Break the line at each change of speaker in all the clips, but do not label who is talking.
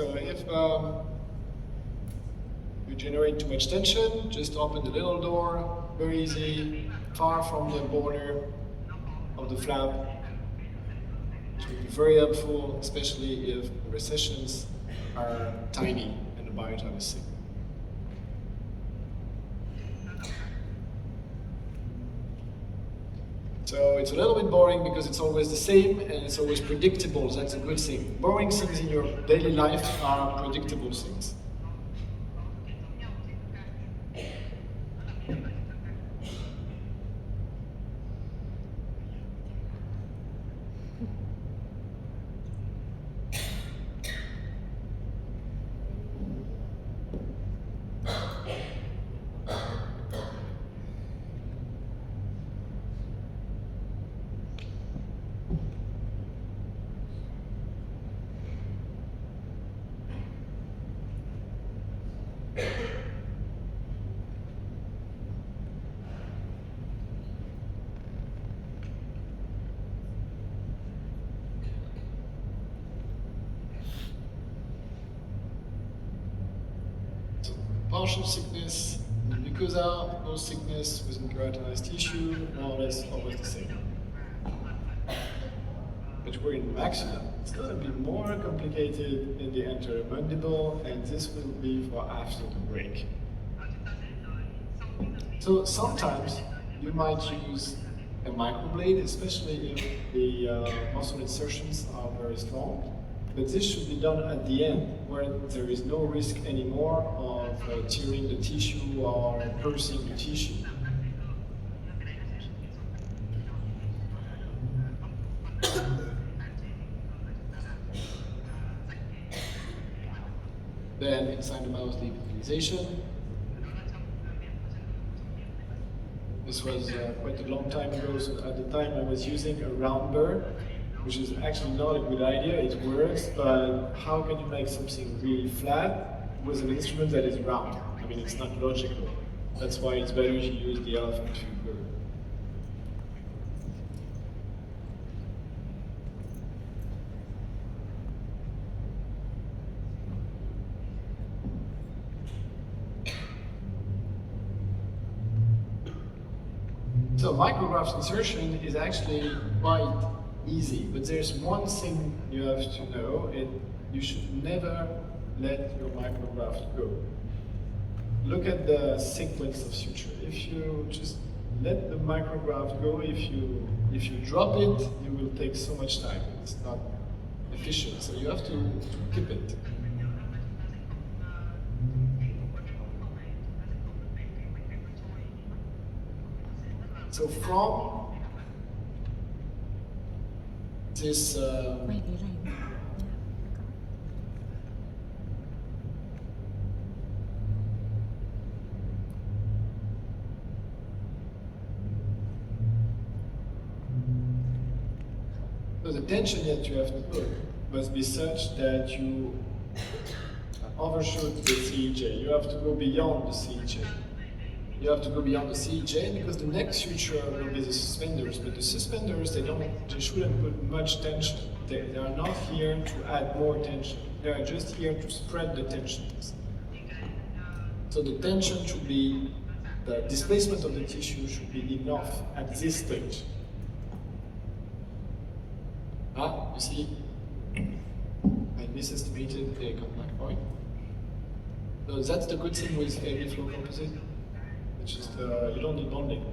So if you generate too much tension, just open the little door, very easy, far from the border of the flap. It will be very helpful, especially if the recessions are tiny and the biotime is sick. So it's a little bit boring because it's always the same and it's always predictable. That's a good thing. Boring things in your daily life are predictable things. Partial sickness, mucosa, no sickness within keratinized tissue, more or less always the same. But we're in maxilla. It's going to be more complicated in the anterior mandible, and this will be for after the break. So sometimes you might use a microblade, especially if the muscle insertions are very strong. But this should be done at the end, where there is no risk anymore of tearing the tissue or piercing the tissue. Then inside the mouse depigmentization. This was quite a long time ago, so at the time I was using a round burr, which is actually not a good idea. It works, but how can you make something really flat with an instrument that is round? I mean, it's not logical. That's why it's better to use the elephant tube burr. So micrograft insertion is actually quite easy, but there's one thing you have to know, you should never let your micrograft go. Look at the sequence of suture. If you just let the micrograft go, if you drop it, you will take so much time. It's not efficient, so you have to keep it. So from this so the tension that you have to put must be such that you overshoot the CEJ. You have to go beyond the CEJ. You have to go beyond the CEJ because the next suture will be the suspenders, but the suspenders, they shouldn't put much tension. They are not here to add more tension. They are just here to spread the tensions. So the tension should be, the displacement of the tissue should be enough at this stage. You see, I misestimated the contact point. So that's the good thing with heavy flow composite. It's just, you don't need bonding.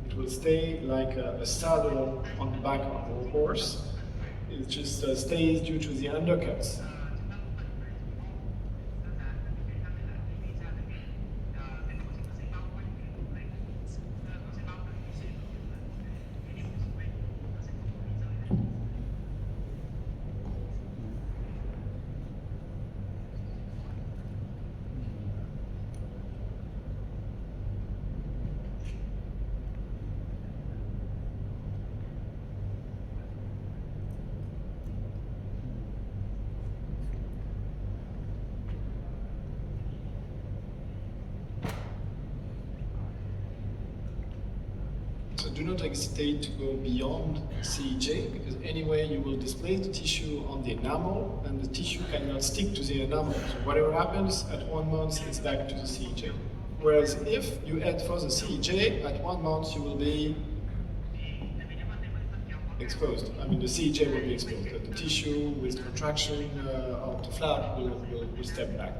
It will stay like a saddle on the back of a horse. It just stays due to the undercuts. do not hesitate to go beyond CJ, because anyway you will displace the tissue on the enamel, and the tissue cannot stick to the enamel. So whatever happens at 1 month, it's back to the CJ. Whereas if you add for the CJ, at 1 month you will be exposed. I mean, the CJ will be exposed. The tissue with contraction of the flap will step back.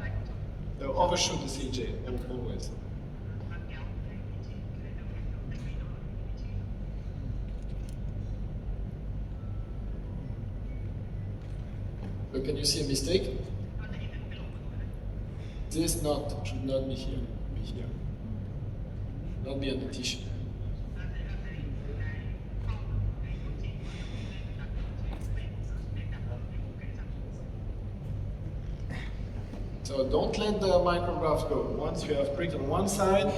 So overshoot the CJ always. So can you see a mistake? This knot should not be here. Be here. Not be on the tissue. So don't let the micrograft go. Once you have prick on one side,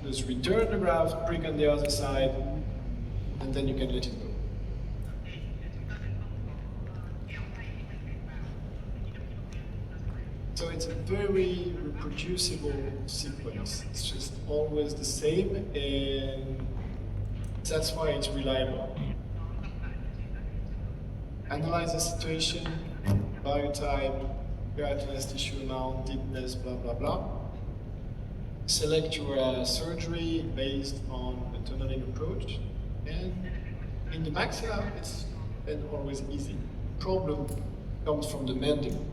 just return the graft, prick on the other side, and then you can let it go. So it's a very reproducible sequence. It's just always the same, and that's why it's reliable. Analyze the situation, biotype, keratinized tissue amount, deepness, blah, blah, blah. Select your surgery based on a tunneling approach. And in the maxilla, it's always easy. Problem comes from the mandible.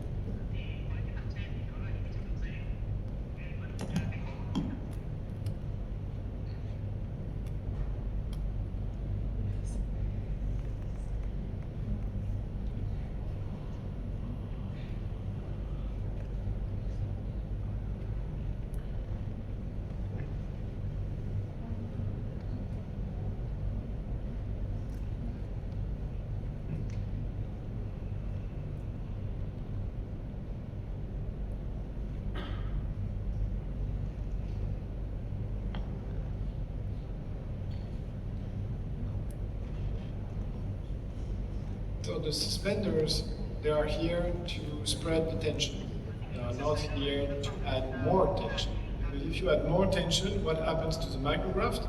So the suspenders, they are here to spread the tension. They are not here to add more tension. Because if you add more tension, what happens to the micrograft?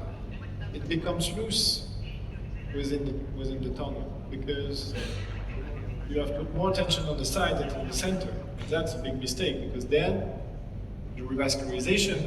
It becomes loose within the tunnel, because you have put more tension on the side than in the center. That's a big mistake, because then the revascularization